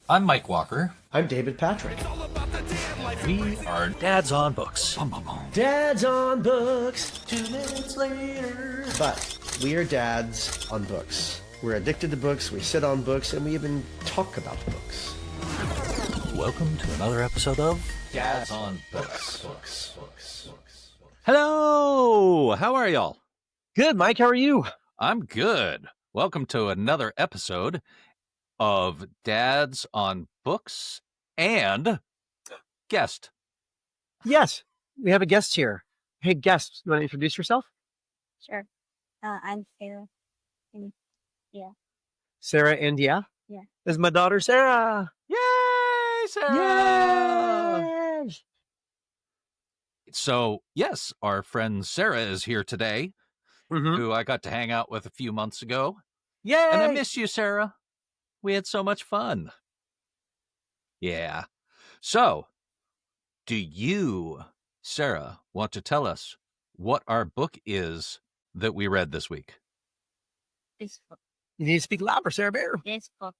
I'm Mike Walker. I'm David Patrick. We are Dads on Books. Dads on books. 2 minutes later. But we are dads on books. We're addicted to books, we sit on books, and we even talk about books. Welcome to another episode of Dads on Books. Hello! How are y'all? Good, Mike. How are you? I'm good. Welcome to another episode of Dads on Books and guest. Yes, we have a guest here. Hey, guest, you want to introduce yourself? Sure. I'm Sarah. And Sarah and yeah? Yeah. This is my daughter, Sarah. Yay, Sarah! Yay! So, yes, our friend Sarah is here today, Mm-hmm. who I got to hang out with a few months ago. Yay! And I miss you, Sarah. We had so much fun. Yeah. So, do you, Sarah, want to tell us what our book is that we read this week? this book. You need to speak louder, Sarah Bear. This book.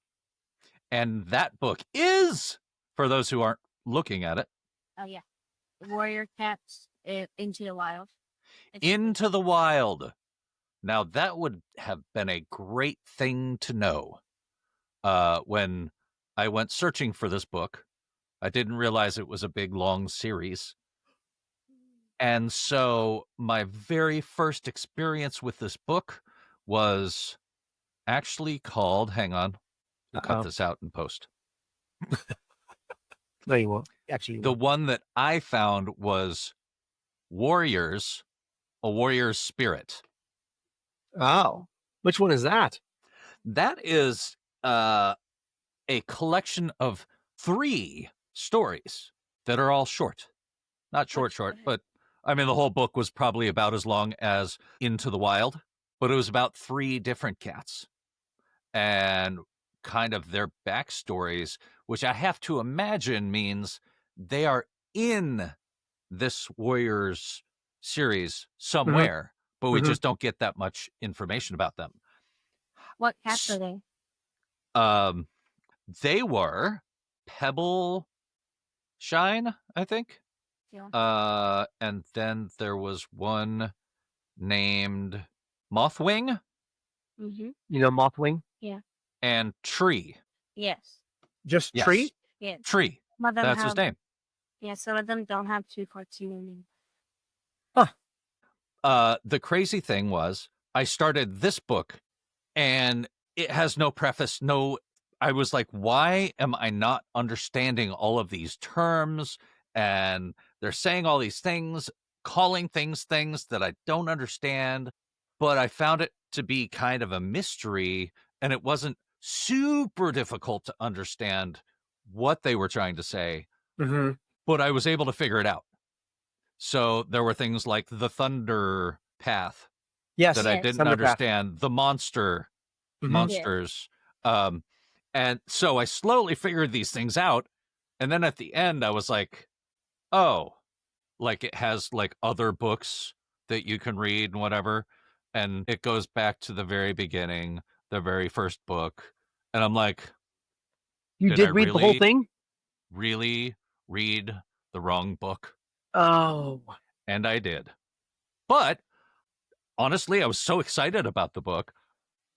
And that book is, for those who aren't looking at it, Oh yeah. Warrior Cats Into the Wild. It's Into the Wild. Now, that would have been a great thing to know. When I went searching for this book, I didn't realize it was a big, long series. And so my very first experience with this book was actually called, hang on, we'll cut this out in post. No, you won't. Actually, you The won't. one that I found was Warriors, A Warrior's Spirit. Oh, which one is that? That is a collection of 3 stories that are all short. Not short, but I mean, the whole book was probably about as long as Into the Wild, but it was about 3 different cats and kind of their backstories, which I have to imagine means they are in this Warriors series somewhere, but we Mhm. just don't get that much information about them. What cats are they? They were Pebble Shine, I think. Yeah. And then there was one named Mothwing Mm-hmm. You know Mothwing? and Tree. Yes. Just Yes. tree? Yeah. Tree. Some of them That's have, his name. Yeah, some of them don't have 2 cartoon. The crazy thing was I started this book and it has no preface, I was like, why am I not understanding all of these terms? And they're saying all these things, calling things that I don't understand. But I found it to be kind of a mystery, and it wasn't super difficult to understand what they were trying to say, Mm-hmm. but I was able to figure it out. So there were things like the Thunder Path Yes. that I Yes. didn't Thunder Path. understand, the Mhm. monsters. And so I slowly figured these things out. And then at the end, I was like, oh, like it has like other books that you can read and whatever. And it goes back to the very beginning, the very first book. And I'm like, You Did did I read the whole really- thing? really read the wrong book? Oh. And I did. But honestly, I was so excited about the book.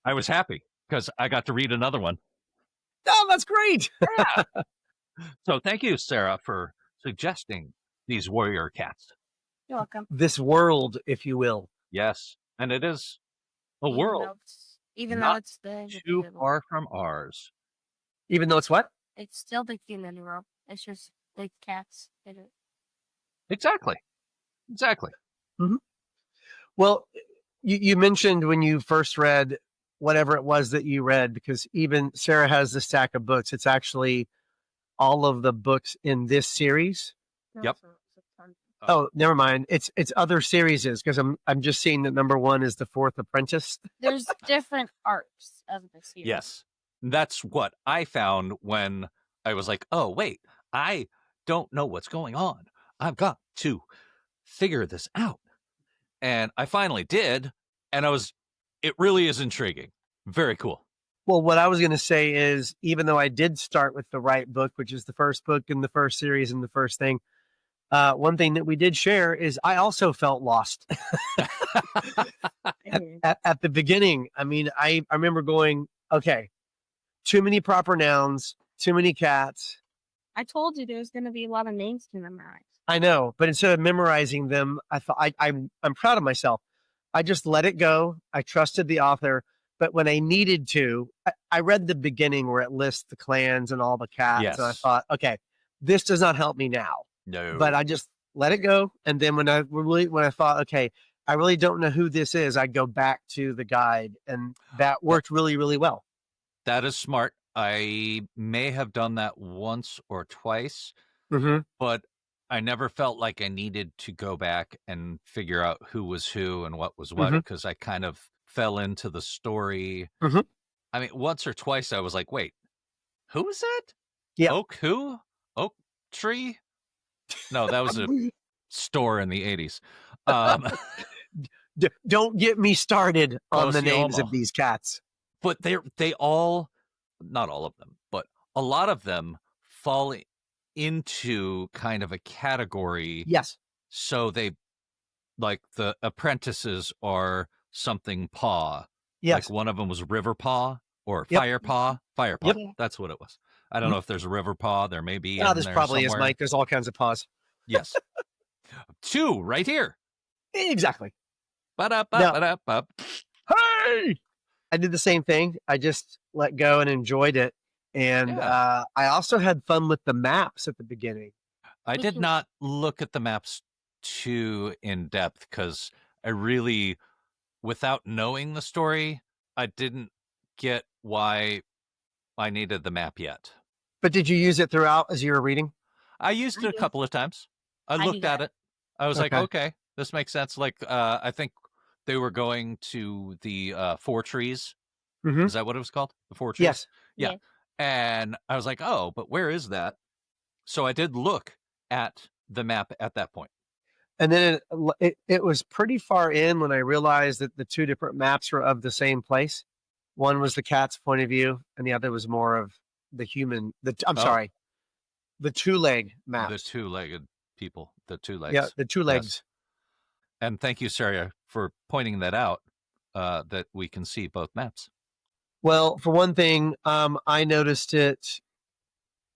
I was happy because I got to read another one. Oh, that's great. So thank you, Sarah, for suggesting these warrior cats. You're welcome. This world, if you will. Yes. And it is a Even world though even not though it's the too human world. far from ours. Even though it's what? It's still the human world. It's just the cats that are Exactly. Well, you mentioned when you first read whatever it was that you read, because even Sarah has the stack of books. It's actually all of the books in this series. Yep. Oh, never mind. It's other series because I'm just seeing that number 1 is The Fourth Apprentice. There's different arcs of the series. Yes. That's what I found when I was like, oh, wait, I don't know what's going on. I've got to figure this out. And I finally did. And it really is intriguing. Very cool. Well, what I was going to say is, even though I did start with the right book, which is the first book in the first series and the first thing, one thing that we did share is I also felt lost at the beginning. I mean, I remember going, okay, too many proper nouns, too many cats. I told you there's going to be a lot of names to memorize. I know, but instead of memorizing them, I thought I'm proud of myself. I just let it go. I trusted the author, but when I needed to, I read the beginning where it lists the clans and all the cats, and I Yes. thought, okay, this does not help me now. No. But I just let it go, and then when I thought, okay, I really don't know who this is, I'd go back to the guide, and that worked really, really well. That is smart. I may have done that once or twice, Mm-hmm. but I never felt like I needed to go back and figure out who was who and what was what, Mhm. because I kind of fell into the story. Mhm. I mean, once or twice I was like, wait, who was that? Yeah. Oak who? Oak tree? No, that was a store in the 80s. Don't get me started on the names Osiomo. of these cats. But they all, not all of them, but a lot of them fall into kind of a category. Yes. So they, like the apprentices are something paw. Yes. Like one of them was river paw or Yep. fire paw. Fire paw. Yep. That's what it was. I don't know if there's a river paw. There may be in This there probably somewhere. is, Mike. There's all kinds of paws. Yes. 2 right here. Exactly. Ba-da-ba-ba-da-ba. Hey! I did the same thing. I just let go and enjoyed it. And Yeah. I also had fun with the maps at the beginning. I did not look at the maps too in depth because I really, without knowing the story, I didn't get why I needed the map yet. But did you use it throughout as you were reading? I used it a couple of times. I do looked at that. it. I was like, Okay. okay, this makes sense. Like, I think they were going to the 4 trees. Mhm. Is that what it was called? The 4 trees? Yes. Yeah. Yeah. And I was like, oh, but where is that? So I did look at the map at that point. And then it was pretty far in when I realized that the 2 different maps were of the same place. One was the cat's point of view, and the other was more of the human. I'm Oh. sorry, the 2-leg maps. The 2-legged people, the 2 legs. Yeah, the 2 legs. Yes. And thank you, Sarah, for pointing that out, that we can see both maps. Well, for one thing, I noticed it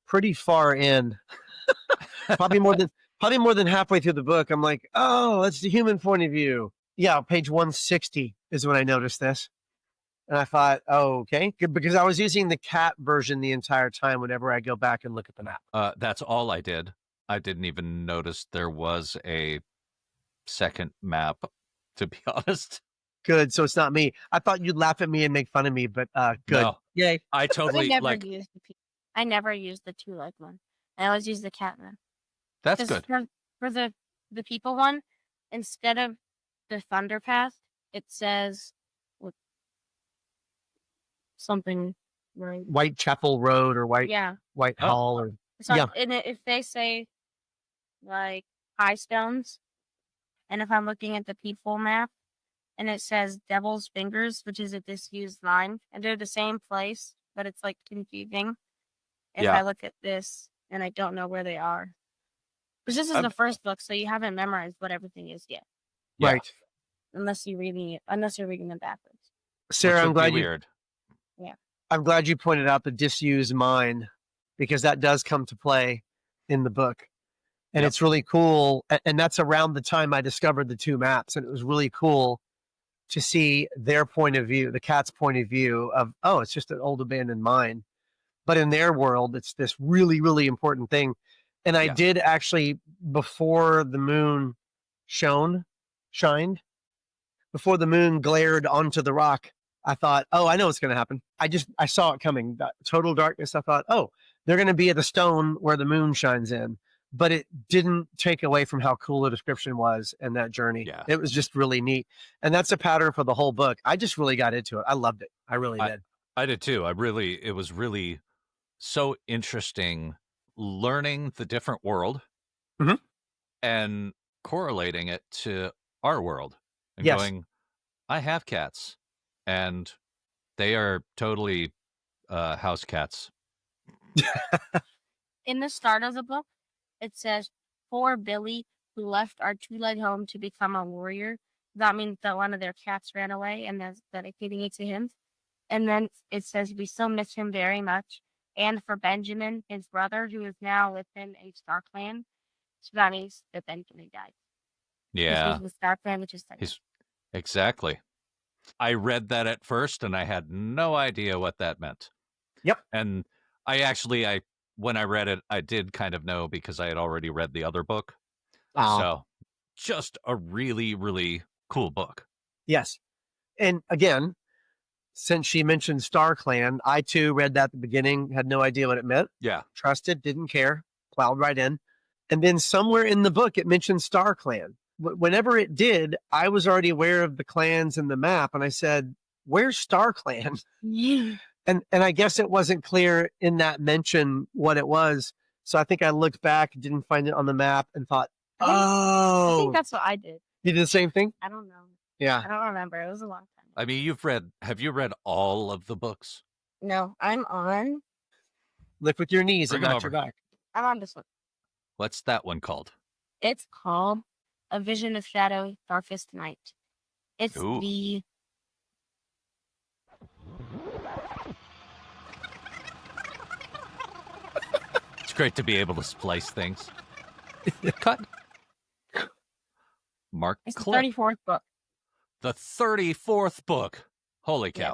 pretty far in, probably more than halfway through the book. I'm like, oh, that's the human point of view. Yeah, page 160 is when I noticed this. And I thought, oh, okay, good, because I was using the cat version the entire time whenever I go back and look at the map. That's all I did. I didn't even notice there was a second map, to be honest. Good, so it's not me. I thought you'd laugh at me and make fun of me, but good. No, yay. I totally I never used the 2-leg one. I always use the cat one. That's good. For the people one, instead of the Thunder Path, it says something right. Whitechapel Road or Whitehall or So yeah. and if they say like High Stones, and if I'm looking at the people map and it says Devil's Fingers, which is a disused line, and they're the same place, but it's like confusing if I look at this and I don't know where they are. Because this is the first book, so you haven't memorized what everything is yet. Yeah. Right. Unless you're reading them backwards. Sarah, I'm glad weird. I'm glad you pointed out the disused mine, because that does come to play in the book. And it's really cool. And that's around the time I discovered the 2 maps. And it was really cool to see their point of view, the cat's point of view of, oh, it's just an old abandoned mine. But in their world, it's this really, really important thing. And I did actually, before the moon shined, before the moon glared onto the rock, I thought, oh, I know what's going to happen. I saw it coming. Total darkness. I thought, oh, they're going to be at the stone where the moon shines in. But it didn't take away from how cool the description was and that journey. Yeah. It was just really neat. And that's a pattern for the whole book. I just really got into it. I loved it. I really did. I did too. It was really so interesting learning the different world and correlating it to our world and going, I have cats and they are totally house cats. In the start of the book, it says, "Poor Billy, who left our two-leg home to become a warrior." That means that one of their cats ran away and is dedicating it to him. And then it says, "We still miss him very much." And for Benjamin, his brother, who is now within a Star Clan. So that means that Benjamin died. Yeah, He's with Star Clan, which is he's exactly. I read that at first, and I had no idea what that meant. Yep. And I when I read it, I did kind of know because I had already read the other book. So, just a really, really cool book. Yes. And again, since she mentioned Star Clan, I too read that at the beginning, had no idea what it meant. Yeah. Trusted, didn't care, plowed right in. And then somewhere in the book, it mentioned Star Clan. Whenever it did, I was already aware of the clans and the map. And I said, "Where's Star Clan?" Yeah. And I guess it wasn't clear in that mention what it was. So I think I looked back, didn't find it on the map, and thought, I think that's what I did. You did the same thing? I don't know. Yeah. I don't remember. It was a long time. I mean, have you read all of the books? No, I'm on Lift with your knees Bring and 'em not your over. back. I'm on this one. What's that one called? It's called A Vision of Shadow, Darkest Night. It's Ooh. the It's great to be able to splice things. Cut. Mark it's the clip. 34th book. The 34th book. Holy cow. Yeah.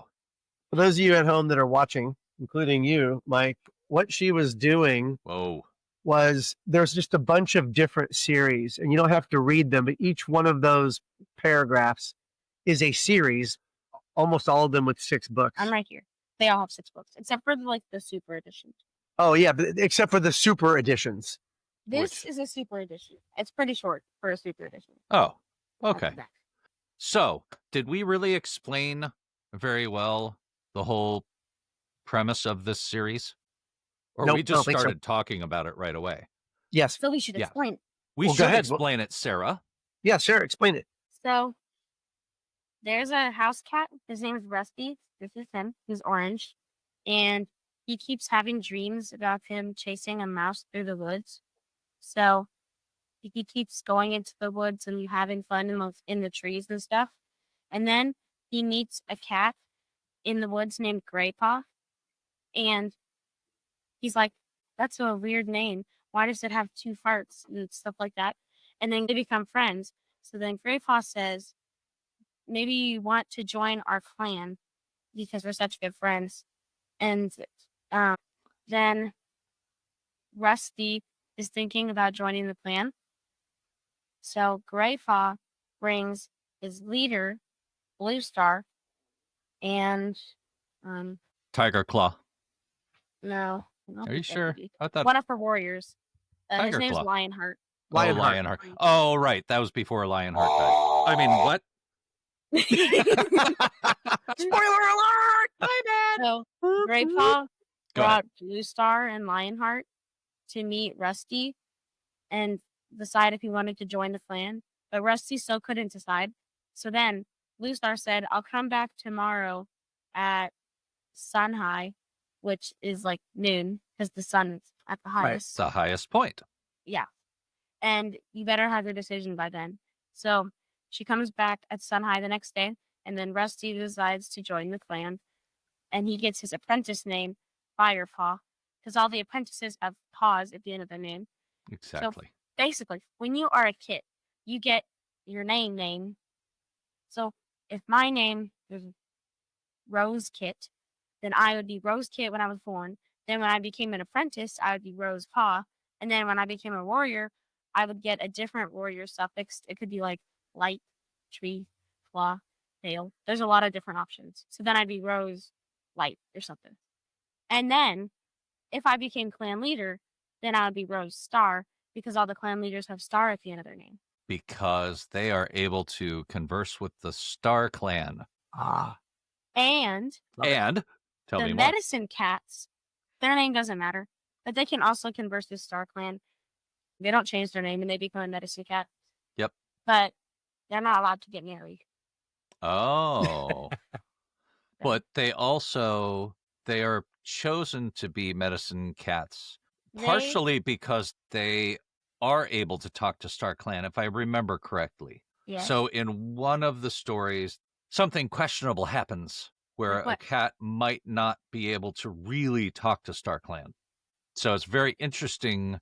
For those of you at home that are watching, including you, Mike, what she was doing Whoa. was there's just a bunch of different series, and you don't have to read them, but each one of those paragraphs is a series, almost all of them with 6 books. I'm right here. They all have 6 books, except for the super edition. Oh, yeah, but except for the super editions. This is a super edition. It's pretty short for a super edition. Oh, okay. Back. So, did we really explain very well the whole premise of this series? Or Nope, we I don't just think so. started talking about it right away? Yes. So we should Yeah. explain. We Well, go should ahead. explain it, Sarah. Yeah, sure. Explain it. So there's a house cat. His name is Rusty. This is him. He's orange. And he keeps having dreams about him chasing a mouse through the woods. So he keeps going into the woods and having fun in the trees and stuff. And then he meets a cat in the woods named Graypaw. And he's like, "That's a weird name. Why does it have 2 farts?" and stuff like that. And then they become friends. So then Graypaw says, "Maybe you want to join our clan because we're such good friends." And then Rusty is thinking about joining the clan. So Graypaw brings his leader, Blue Star, and Tiger Claw. no. I don't Are you think that sure? would be. I thought One of her warriors. His Tiger name's Claw. Lionheart. Lionheart. Lionheart. Oh, right. That was before Lionheart died. I mean, what? Spoiler alert! My bad. So Graypaw brought Blue Star and Lionheart to meet Rusty and decide if he wanted to join the clan. But Rusty still couldn't decide. So then Blue Star said, "I'll come back tomorrow at sun high," which is like noon because the sun's at the highest. The highest point. Yeah. And you better have your decision by then. So she comes back at sun high the next day, and then Rusty decides to join the clan. And he gets his apprentice name, Firepaw, because all the apprentices have paws at the end of their name. Exactly. Basically, when you are a kid, you get your name. So if my name is Rose Kit, then I would be Rose Kit when I was born. Then when I became an apprentice, I would be Rose Paw. And then when I became a warrior, I would get a different warrior suffix. It could be like light, tree, claw, tail. There's a lot of different options. So then I'd be Rose Light or something. And then if I became clan leader, then I would be Rose Star because all the clan leaders have star at the end of their name. Because they are able to converse with the Star Clan. And tell the me more. medicine cats, their name doesn't matter, but they can also converse with Star Clan. They don't change their name and they become a medicine cat. Yep. But they're not allowed to get married. Oh. But they are chosen to be medicine cats, They- partially because they are able to talk to StarClan, if I remember correctly. Yes. So in one of the stories, something questionable happens where Like a what? cat might not be able to really talk to StarClan. So it's very interesting.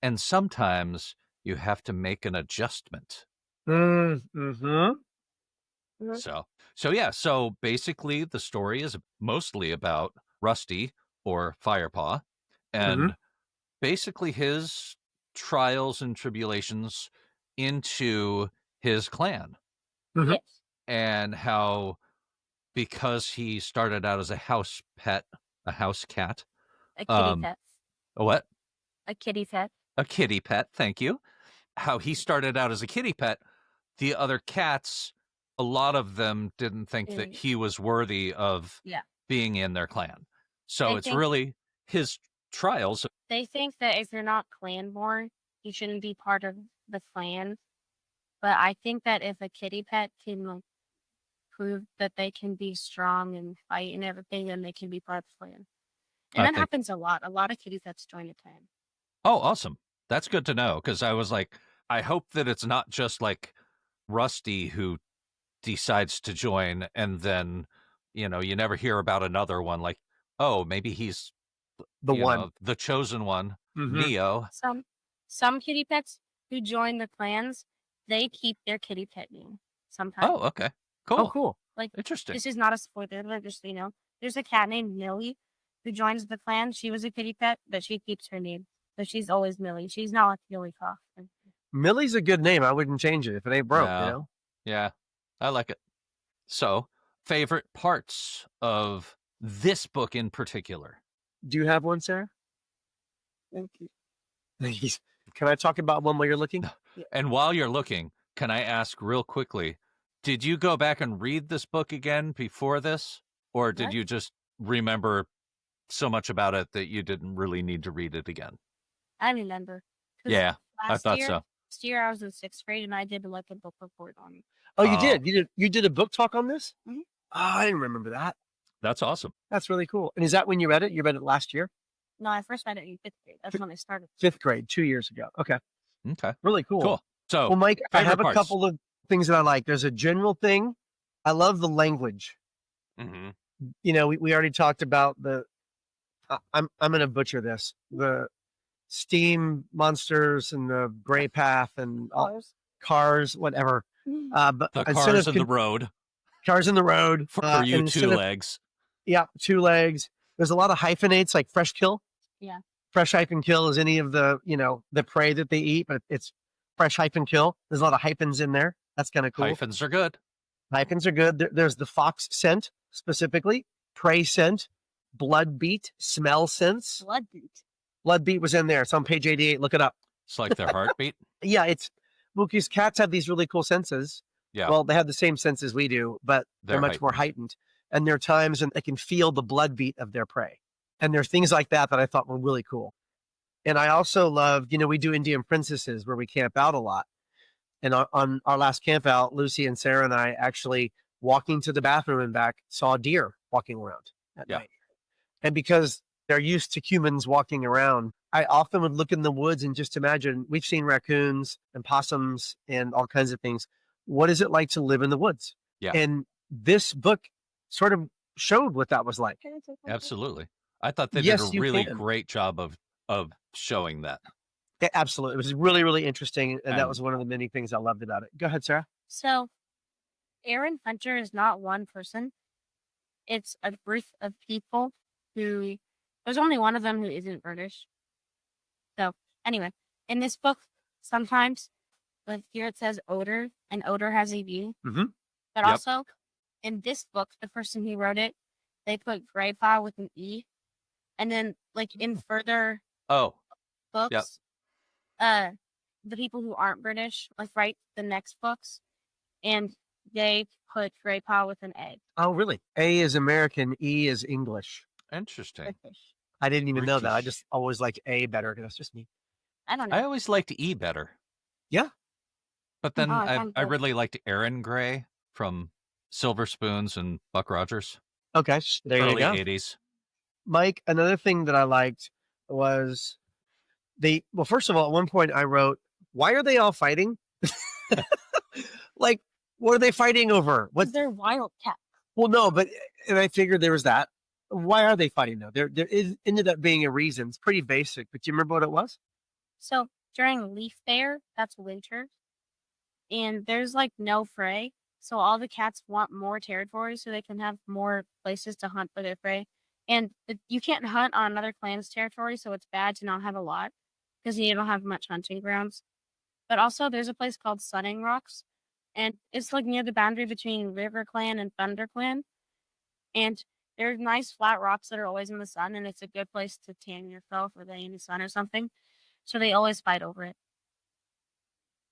And sometimes you have to make an adjustment. Mm-hmm. So yeah, so basically the story is mostly about Rusty or Firepaw and basically his trials and tribulations into his clan Mhm. Yes. and how because he started out as a house pet, a house cat, A kitty pet. a what? A kitty pet. A kitty pet, thank you. How he started out as a kitty pet, the other cats, a lot of them didn't think that he was worthy of Yeah. being in their clan. So They it's think- really his trials. They think that if you're not clan born, you shouldn't be part of the clan. But I think that if a kitty pet can like prove that they can be strong and fight and everything, then they can be part of the clan. And I that think- happens a lot. A lot of kitty pets join a clan. Oh, awesome. That's good to know because I was like, I hope that it's not just like Rusty who decides to join and then, you never hear about another one like, oh, maybe he's The one. the chosen one, Mhm. Neo. Some kitty pets who join the clans, they keep their kitty pet name sometimes. Oh, okay. Cool. Oh, cool. Like Interesting. this is not a spoiler, but just so you know, there's a cat named Millie who joins the clan. She was a kitty pet, but she keeps her name. So she's always Millie. She's not like Millie Kaufman. Millie's a good name. I wouldn't change it if it ain't broke, No. Yeah, I like it. So, favorite parts of this book in particular? Do you have one, Sarah? Thank you. Can I talk about one while you're looking? And while you're looking, can I ask real quickly, did you go back and read this book again before this? Or did What? you just remember so much about it that you didn't really need to read it again? I remember. 'Cause Yeah, I last thought year, so. Last year I was in 6th grade and I did like a book report on it. Oh, you Oh. did. You did a book talk on this? Mhm. Oh, I didn't remember that. That's awesome. That's really cool. And is that when you read it? You read it last year? No, I first read it in 5th grade. That's when I started. 5th grade, 2 years ago. Okay. Okay, Really cool. cool. So, Well, Mike, I favorite have a parts. couple of things that I like. There's a general thing. I love the language. Mhm. We already talked about I'm going to butcher this. The steam monsters and the gray path and all, cars, whatever. But the instead cars of in the road cars in the road for and you instead two of- legs. Yeah, 2 legs. There's a lot of hyphenates like fresh kill. Yeah. Fresh hyphen kill is any of the, the prey that they eat, but it's fresh hyphen kill. There's a lot of hyphens in there. That's kind of cool. Hyphens are good. Hyphens are good. There's the fox scent specifically, prey scent, blood beat, smell sense. Blood beat. Blood beat was in there. It's on page 88. Look it up. It's like their heartbeat. Yeah, because cats have these really cool senses. Yeah. Well, they have the same senses we do, but they're much more heightened. And there are times when they can feel the blood beat of their prey. And there's things like that I thought were really cool. And I also loved, we do Indian princesses where we camp out a lot. And on our last camp out, Lucy and Sarah and I actually walking to the bathroom and back saw deer walking around at night. And because they're used to humans walking around, I often would look in the woods and just imagine we've seen raccoons and possums and all kinds of things. What is it like to live in the woods? Yeah. And this book sort of showed what that was like. Absolutely. I thought they Yes, did a you really can. great job of showing that. Yeah, absolutely. It was really, really interesting. And that And- was one of the many things I loved about it. Go ahead, Sarah. So, Erin Hunter is not one person. It's a group of people who, there's only one of them who isn't British. So, anyway, in this book, sometimes, like here it says odor, and odor has a V. Mhm. But Yep. also, in this book, the person who wrote it, they put grandpa with an E. And then, like, in further Oh, books, the people who aren't British, like, write the next books, and they put grandpa with an A. Oh, really? A is American, E is English. interesting. I didn't even know that. I British. just always liked A better because that's just me. I don't know. I always liked E better. Yeah. But then Oh, I I found both. really liked Erin Gray from Silver Spoons and Buck Rogers. Okay. There you early go. 80s. Mike, another thing that I liked was well, first of all, at one point I wrote, why are they all fighting? Like, what are they fighting over? What? Because they're wild cats. Well, no, but, and I figured there was that. Why are they fighting though? There ended up being a reason. It's pretty basic, but do you remember what it was? So during leaf fair, that's winter, and there's like no fray. So all the cats want more territory so they can have more places to hunt for their prey. And you can't hunt on another clan's territory, so it's bad to not have a lot because you don't have much hunting grounds. But also, there's a place called Sunning Rocks, and it's like near the boundary between River Clan and Thunder Clan. And they're nice flat rocks that are always in the sun, and it's a good place to tan yourself or lay in the sun or something. So they always fight over it.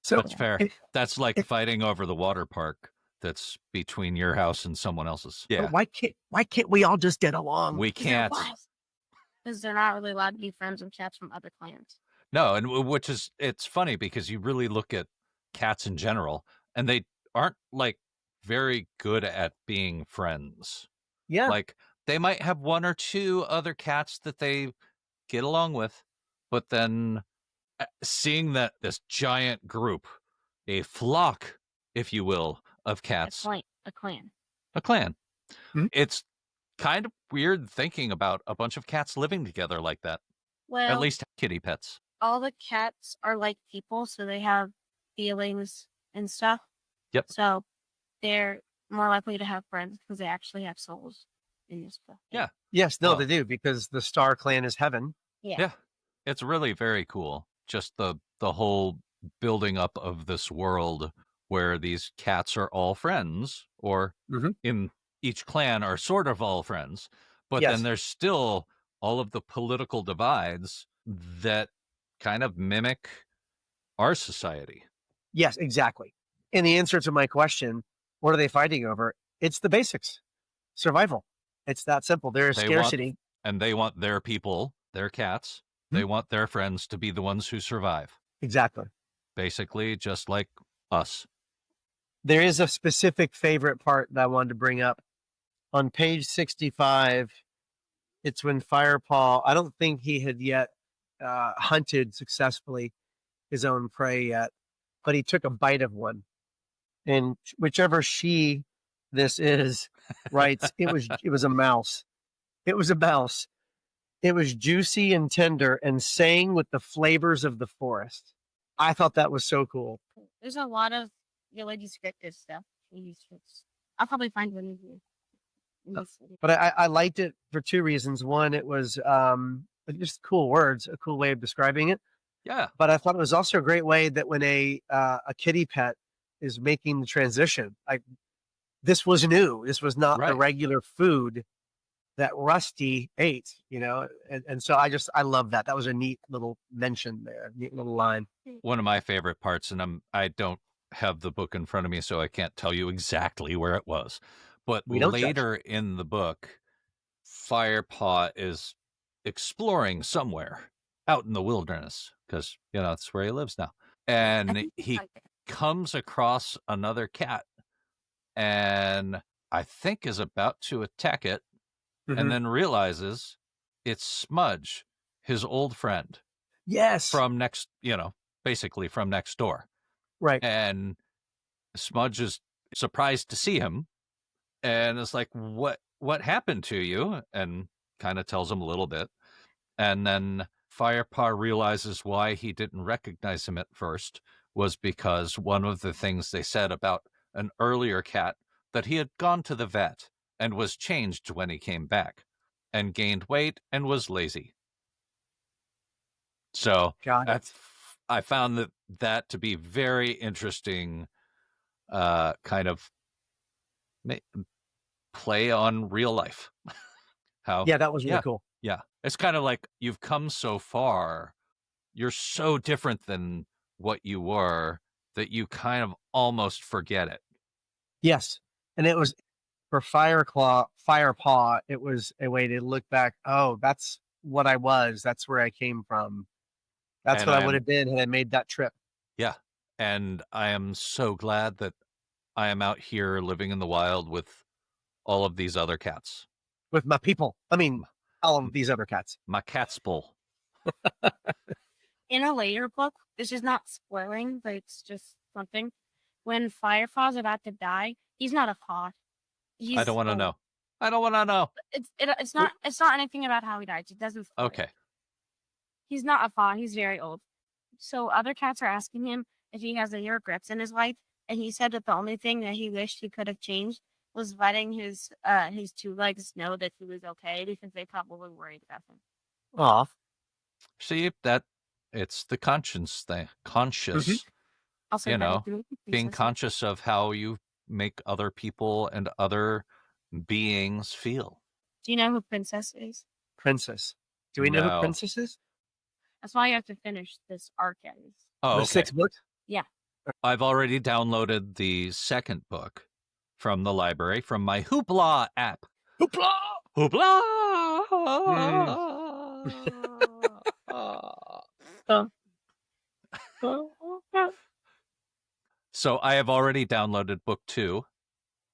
So That's fair. That's like fighting over the water park that's between your house and someone else's. Yeah. Why can't we all just get along? We can't. Because they're not really allowed to be friends with cats from other clans. No, and which is, it's funny because you really look at cats in general and they aren't like very good at being friends. Yeah. Like they might have one or two other cats that they get along with, but then seeing that this giant group, a flock, if you will, of cats, A clan. Mhm. It's kind of weird thinking about a bunch of cats living together like that. Well, At least kitty pets. all the cats are like people, so they have feelings and stuff. Yep. So they're more likely to have friends because they actually have souls in this book. Yeah. Yes, no, Well- they do, because the Star Clan is heaven. Yeah. It's really very cool. Just the whole building up of this world where these cats are all friends, or Mhm. in each clan are sort of all friends, but Yes. then there's still all of the political divides that kind of mimic our society. Yes, exactly. And the answer to my question, what are they fighting over? It's the basics. Survival. It's that simple. There is They scarcity. And they want their people, their cats, they want their friends to be the ones who survive. Exactly. Basically, just like us. There is a specific favorite part that I wanted to bring up. On page 65, it's when Firepaw, I don't think he had yet hunted successfully his own prey yet, but he took a bite of one. And whichever she this is writes, it was a mouse. It was a mouse. It was juicy and tender and sang with the flavors of the forest. I thought that was so cool. There's a lot of really descriptive stuff in these books. I'll probably find one in here. In this video. But I liked it for two reasons. One, it was just cool words, a cool way of describing it. Yeah. But I thought it was also a great way that when a kitty pet is making the transition, like this was new. This was not the Right. regular food that Rusty ate, and so I love that. That was a neat little mention there, neat little line. One of my favorite parts, and I don't have the book in front of me, so I can't tell you exactly where it was. But We don't judge. later in the book, Firepaw is exploring somewhere out in the wilderness because, that's where he lives now. I And think he it's like- comes across another cat and I think is about to attack it, Mhm. and then realizes it's Smudge, his old friend Yes, from basically from next door. right. And Smudge is surprised to see him and is like, what happened to you? And kind of tells him a little bit. And then Firepaw realizes why he didn't recognize him at first was because one of the things they said about an earlier cat, that he had gone to the vet and was changed when he came back and gained weight and was lazy. So Got it. I found that to be very interesting, kind of play on real life. How? Yeah, that was really Yeah. cool. Yeah. It's kind of like you've come so far. You're so different than what you were that you kind of almost forget it. Yes, and it was for Firepaw. It was a way to look back. Oh, that's what I was. That's where I came from. That's And what I would have been had I made that trip. Yeah. And I am so glad that I am out here living in the wild with all of these other cats. With my people. I mean, all of these other cats. My Catspole. In a later book, this is not spoiling, but it's just something. When Firefaw's about to die, he's not a paw. I don't want to know. I don't want to know. It's not anything about how he dies. It doesn't spoil. Okay. He's not a paw. He's very old. So other cats are asking him if he has any regrets in his life, and he said that the only thing that he wished he could have changed was letting his two legs know that he was okay, because they probably worried about him. Aw. See, that it's the conscience thing. Conscious. Also, You know, being conscious of how you make other people and other beings feel. Do you know who Princess is? Princess. Do we know No. who Princess is? That's why you have to finish this arc, guys. Oh, The okay. 6 books? I've already downloaded the second book from the library from my Hoopla app. Hoopla! Hoopla! So I have already downloaded book 2,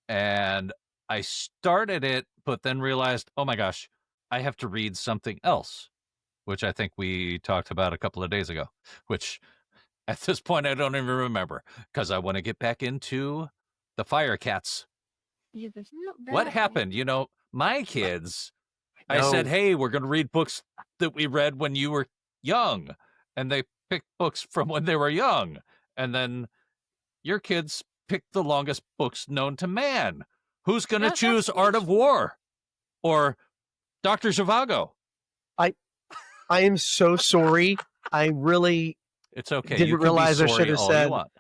and I started it, but then realized, oh my gosh, I have to read something else, which I think we talked about a couple of days ago, which at this point I don't even remember, because I want to get back into the Fire Cats. What happened? You know, my kids, I said, No. hey, we're going to read books that we read when you were young. And they picked books from when they were young. And then your kids picked the longest books known to man. Who's going to That's choose Art of War or Dr. Zhivago? I am so sorry. I really It's okay. Didn't You can realize be I sorry should have all said- you want.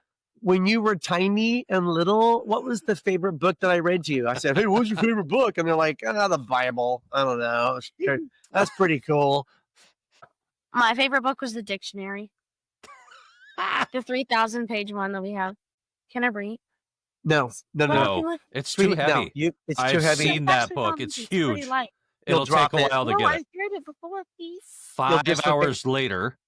when you were tiny and little, what was the favorite book that I read to you? I said, hey, what was your favorite book? And they're like, the Bible. I don't know. Sure. That's pretty cool. My favorite book was the dictionary. The 3,000-page one that we have. Can I read? No. No. It's too Sweetie, heavy. No, it's I've too heavy. seen that Actually, book. Mom, It's pretty huge. light. It'll drop take a it. while to No, get I it. read it before, please. 5 just- hours later.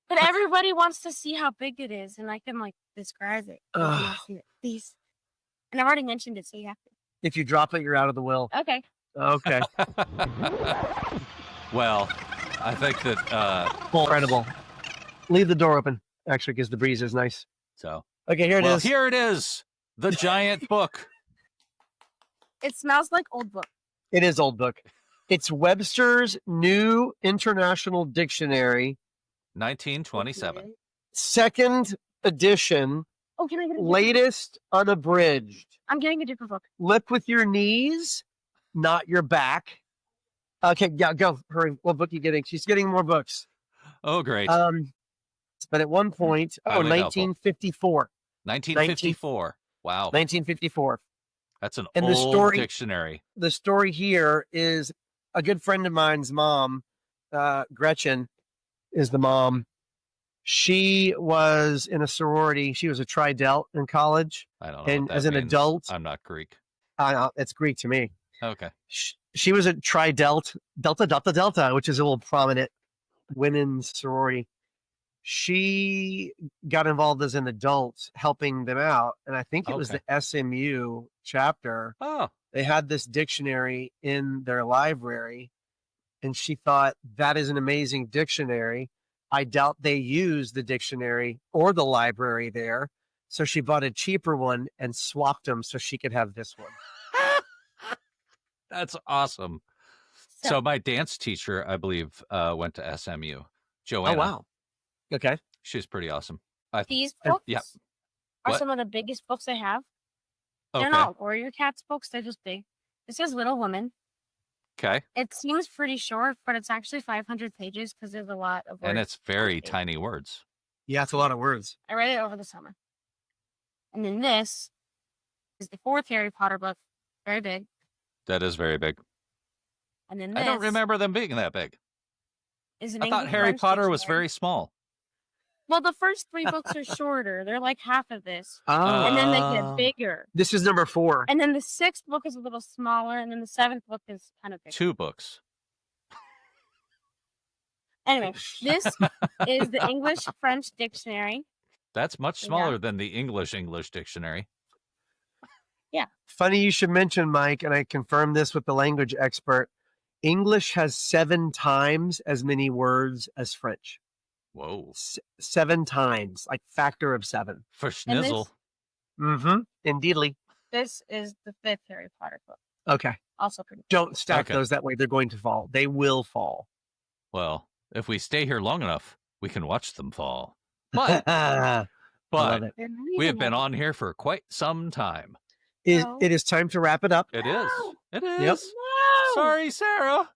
But everybody wants to see how big it is, and I can describe it. You Ugh. cannot see it, please. And I've already mentioned it, so you have to. If you drop it, you're out of the will. Okay. Okay. Well, I think that Incredible. Leave the door open, actually, because the breeze is nice. so. Okay, here it Well, is. here it is. The giant book. It smells like old book. It is old book. It's Webster's New International Dictionary, 1927. second edition, Oh, can I get a different latest unabridged. I'm getting a different book. Look with your knees, not your back. Okay, yeah, go. Hurry. What book are you getting? She's getting more books. Oh, great. But at one point, Highly doubtful. 1954. 1954. Wow. 1954. That's an And the old story- dictionary. The story here is a good friend of mine's mom, Gretchen is the mom. She was in a sorority. She was a tri-delt in college. I don't know. And what that as an means. adult- I'm not Greek. It's Greek to me. Okay. She was a tri-delt, delta, which is a little prominent women's sorority. She got involved as an adult helping them out. And I think it was Okay. the SMU chapter. Oh, They had this dictionary in their library. And she thought, that is an amazing dictionary. I doubt they use the dictionary or the library there. So she bought a cheaper one and swapped them so she could have this one. that's awesome. So my dance teacher, I believe, went to SMU. Joanna. Oh, wow. Okay. She's pretty awesome. These Uh, books yeah. are What? some of the biggest books I have. Okay. They're not Warrior Cats books. They're just big. This is Little Women. Okay. It seems pretty short, but it's actually 500 pages because there's a lot of words. And it's very Okay. tiny words. Yeah, it's a lot of words. I read it over the summer. And then this is the 4th Harry Potter book. Very big. That is very big. And then I don't this remember them being that big. is an I thought English Harry French Potter was dictionary. very small. Well, the first 3 books are shorter. They're like half of this. Oh. And then they get Oh. bigger. This is number 4. And then the 6th book is a little smaller. And then the 7th book is kind of big. 2 books. Anyway, this is the English French dictionary. That's much Yeah. smaller than the English dictionary. Funny you should mention, Mike, and I confirmed this with the language expert. English has 7 times as many words as French. Whoa. 7 times, like factor of 7. For And this- schnizzle. Mm-hmm. Indeedly. This is the 5th Harry Potter book. Okay. Also pretty. Don't stack Okay. those that way. They're going to fall. They will fall. Well, if we stay here long enough, we can watch them fall. But, I love but it. They're not we even have been that- on here for quite some time. No. It is time to wrap it up. It is. It is. Yep. No! Sorry, Sarah.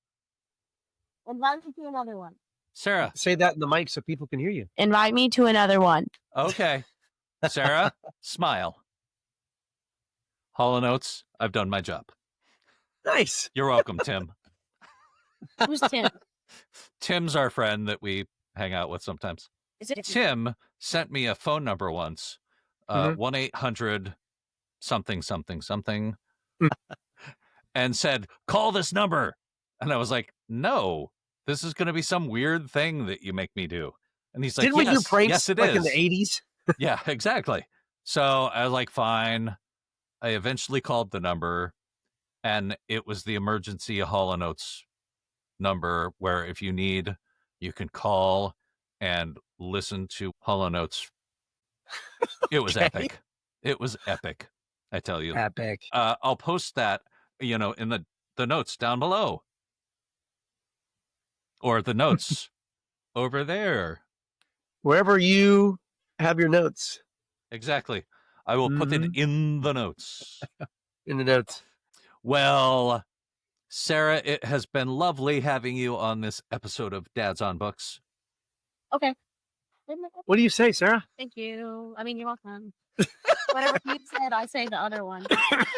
Invite me to another one. Sarah. Say that in the mic so people can hear you. Invite me to another one. Okay. Sarah, smile. Hall & Oates, I've done my job. Nice. You're welcome, Tim. Who's Tim? Tim's our friend that we hang out with sometimes. Is it Tim sent me a phone number once, Mhm. 1-800 something something something, Mm. and said, "Call this number." And I was like, "No, this is going to be some weird thing that you make me do." And he's like, Didn't we do "Yes, pranks yes, it like is." in the 80s? Yeah, exactly. So I was like, fine. I eventually called the number, and it was the emergency Hall & Oates number where if you need, you can call and listen to Hall & Oates. It was Okay. epic. It was epic, I tell you. Epic. I'll post that, in the notes down below. Or the notes over there. Wherever you have your notes Exactly. I will put it in the notes. in the notes. Well, Sarah, it has been lovely having you on this episode of Dad's on Books. Okay. What do you say, Sarah? Thank you. I mean, you're welcome. Whatever you said, I say the other one.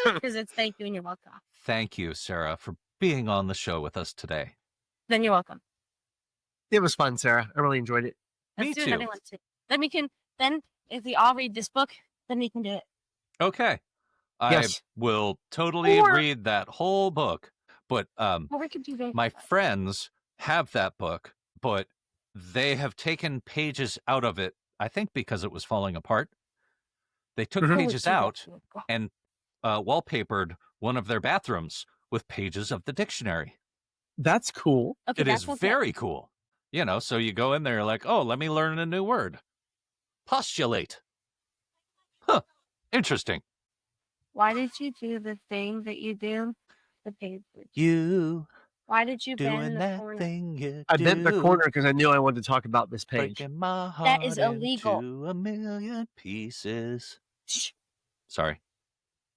Because it's thank you and you're welcome. Thank you, Sarah, for being on the show with us today. Then you're welcome. It was fun, Sarah. I really enjoyed it. Me Let's do too. another one too. Then if we all read this book, then we can do it. Okay. I Yes. will totally Or- read that whole book. But Or we could do my friends have that book, but they have taken pages out of it, I think because it was falling apart. They took Mhm. pages out and wallpapered one of their bathrooms with pages of the dictionary. That's cool. Okay, It is that's okay. very cool. So you go in there like, oh, let me learn a new word. Postulate. Huh. Interesting. Why did you do the thing that you do? The page. You Why did you bend doing the that corner? thing you I bent the do, corner because I knew I wanted to talk about this page. breaking my heart That is illegal. into a million pieces. Sorry.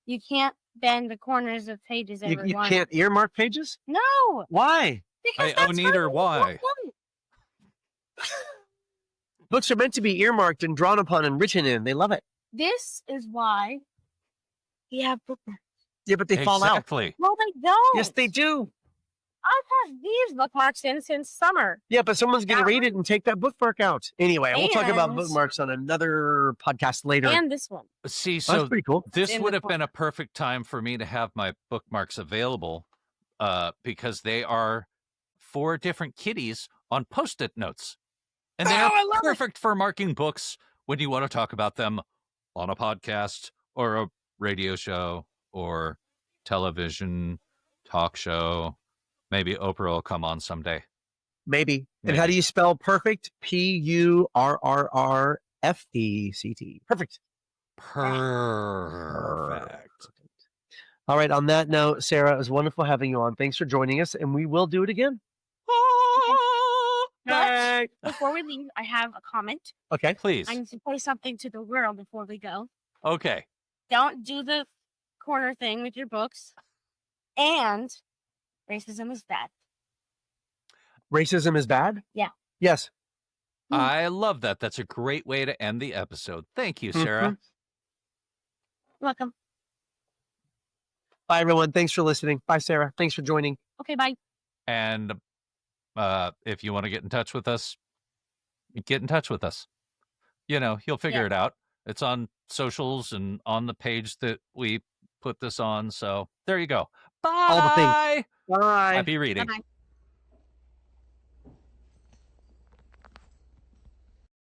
You can't bend the corners of pages You, every you one. can't earmark pages? No, Why? because I that's owe neither. Why? Books are meant to be earmarked and drawn upon and written in. They love it. This is why we have bookmarks. Yeah, but they fall out. Exactly. No, they don't. Yes, they do. I've had these bookmarks in since summer. Yeah, but someone's going to That read it and take that bookmark out. Anyway, we'll talk about And- bookmarks on another podcast later. And this one. See, That's so pretty cool. this in would the have been a perfect time for me to have my bookmarks available because they are 4 different kitties on Post-it notes. And they Oh, I are love it. perfect for marking books when you want to talk about them on a podcast or a radio show or television talk show. Maybe Oprah will come on someday. Maybe. And how Maybe. do you spell perfect? Purrrrfect. Perfect. Perfect. All right. On that note, Sarah, it was wonderful having you on. Thanks for joining us, and we will do it again. But Bye. before we leave, I have a comment. Okay. Please. I need to say something to the world before we go. Okay. Don't do the corner thing with your books. And racism is bad. Racism is bad? Yeah. Yes. I love that. That's a great way to end the episode. Thank you, Sarah. Mhm. Welcome. Bye, everyone. Thanks for listening. Bye, Sarah. Thanks for joining. Okay, bye. And if you want to get in touch with us, get in touch with us. You'll figure Yeah. it out. It's on socials and on the page that we put this on. So there you go. Bye. All the things. Bye. Happy reading. Bye-bye.